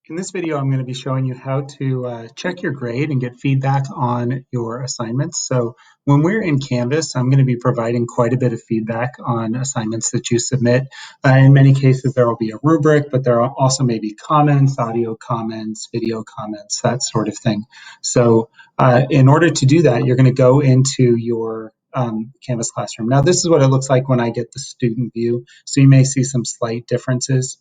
In this video, I'm going to be showing you how to check your grade and get feedback on your assignments. So when we're in Canvas, I'm going to be providing quite a bit of feedback on assignments that you submit. In many cases, there will be a rubric, but there are also maybe comments, audio comments, video comments, that sort of thing. So in order to do that, you're going to go into your Canvas classroom. Now, this is what it looks like when I get the student view. So you may see some slight differences.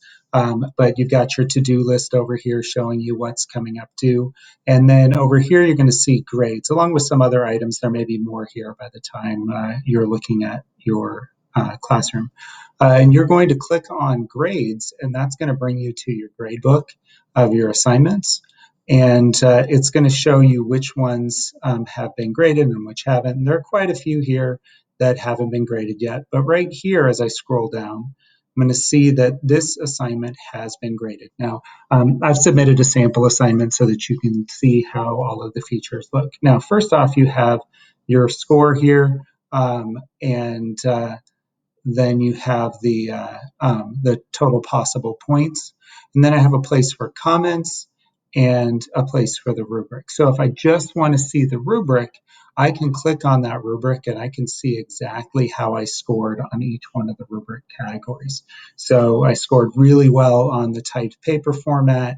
But you've got your to-do list over here showing you what's coming up due. And then over here, you're going to see grades, along with some other items. There may be more here by the time you're looking at your classroom. And you're going to click on grades, and that's going to bring you to your grade book of your assignments. And it's going to show you which ones have been graded and which haven't. And there are quite a few here that haven't been graded yet. But right here, as I scroll down, I'm going to see that this assignment has been graded. Now, I've submitted a sample assignment so that you can see how all of the features look. Now, first off, you have your score here, and then you have the total possible points. And then I have a place for comments and a place for the rubric. So if I just want to see the rubric, I can click on that rubric and I can see exactly how I scored on each one of the rubric categories. So I scored really well on the typed paper format,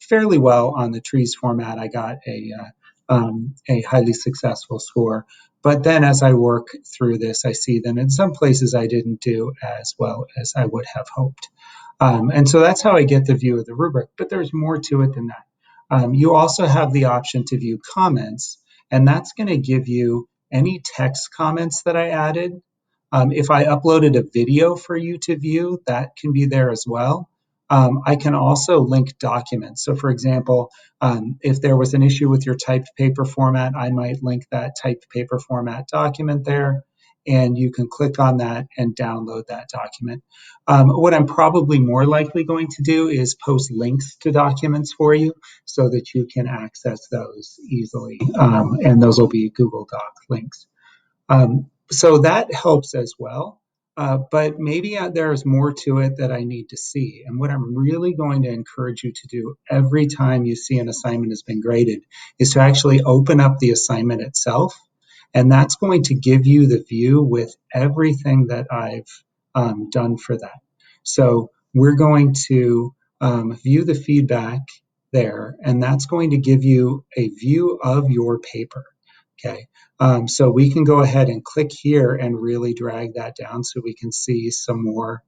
fairly well on the trees format. I got a highly successful score. But then as I work through this, I see that in some places I didn't do as well as I would have hoped. And so that's how I get the view of the rubric, but there's more to it than that. You also have the option to view comments, and that's going to give you any text comments that I added. If I uploaded a video for you to view, that can be there as well. I can also link documents. So for example, if there was an issue with your typed paper format, I might link that typed paper format document there, and you can click on that and download that document. What I'm probably more likely going to do is post links to documents for you so that you can access those easily, and those will be Google Doc links. So that helps as well. But maybe there's more to it that I need to see. And what I'm really going to encourage you to do every time you see an assignment has been graded is to actually open up the assignment itself. And that's going to give you the view with everything that I've done for that. So we're going to view the feedback there, and that's going to give you a view of your paper. Okay, so we can go ahead and click here and really drag that down so we can see some more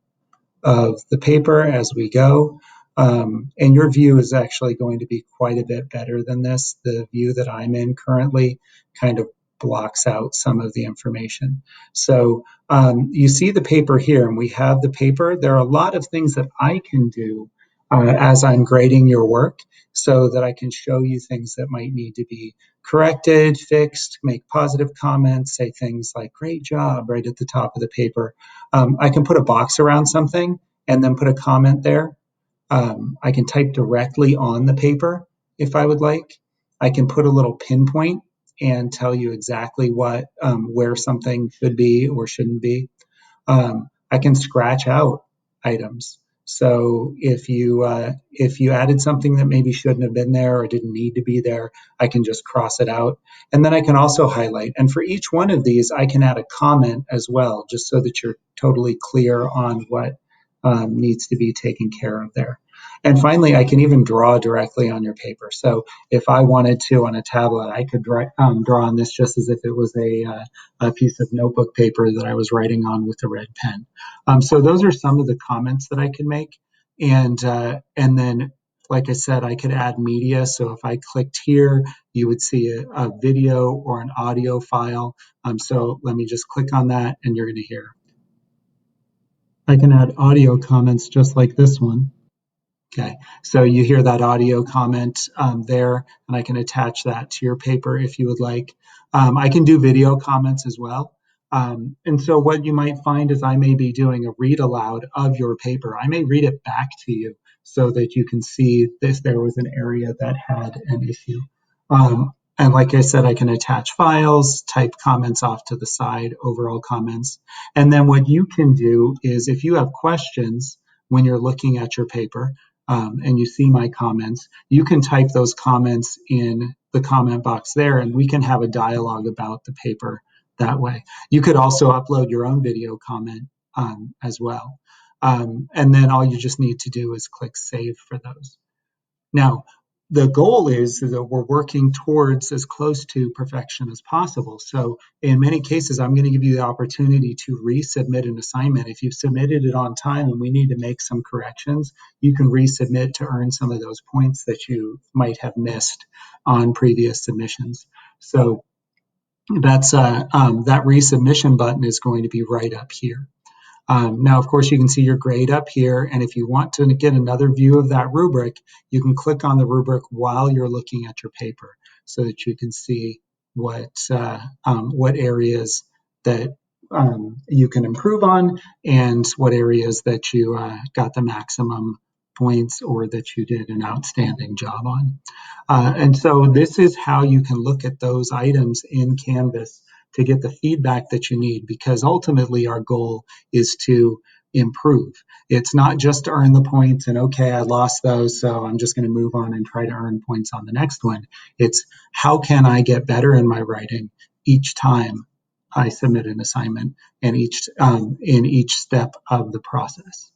of the paper as we go. And your view is actually going to be quite a bit better than this. The view that I'm in currently kind of blocks out some of the information. So you see the paper here, and we have the paper. There are a lot of things that I can do as I'm grading your work so that I can show you things that might need to be corrected, fixed, make positive comments, say things like, great job, right at the top of the paper. I can put a box around something and then put a comment there. I can type directly on the paper if I would like. I can put a little pinpoint and tell you exactly what where something should be or shouldn't be. I can scratch out items. So if you added something that maybe shouldn't have been there or didn't need to be there, I can just cross it out. And then I can also highlight. And for each one of these, I can add a comment as well, just so that you're totally clear on what needs to be taken care of there. And finally, I can even draw directly on your paper. So if I wanted to on a tablet, I could draw on this just as if it was a piece of notebook paper that I was writing on with a red pen. So those are some of the comments that I can make. And then, like I said, I could add media. So if I clicked here, you would see a video or an audio file. So let me just click on that, and you're going to hear. I can add audio comments just like this one. Okay, so you hear that audio comment there, and I can attach that to your paper if you would like. I can do video comments as well. And so what you might find is I may be doing a read aloud of your paper. I may read it back to you so that you can see if there was an area that had an issue. And like I said, I can attach files, type comments off to the side, overall comments. And then what you can do is if you have questions when you're looking at your paper, and you see my comments, you can type those comments in the comment box there, and we can have a dialogue about the paper that way. You could also upload your own video comment as well. And then all you just need to do is click save for those. Now, the goal is that we're working towards as close to perfection as possible. So in many cases, I'm going to give you the opportunity to resubmit an assignment. If you've submitted it on time and we need to make some corrections, you can resubmit to earn some of those points that you might have missed on previous submissions. So that's that resubmission button is going to be right up here. Now, of course, you can see your grade up here, and if you want to get another view of that rubric, you can click on the rubric while you're looking at your paper so that you can see what areas that you can improve on and what areas that you got the maximum points or that you did an outstanding job on. And so this is how you can look at those items in Canvas to get the feedback that you need, because ultimately our goal is to improve. It's not just to earn the points and, okay, I lost those, so I'm just going to move on and try to earn points on the next one. It's how can I get better in my writing each time I submit an assignment and in each step of the process.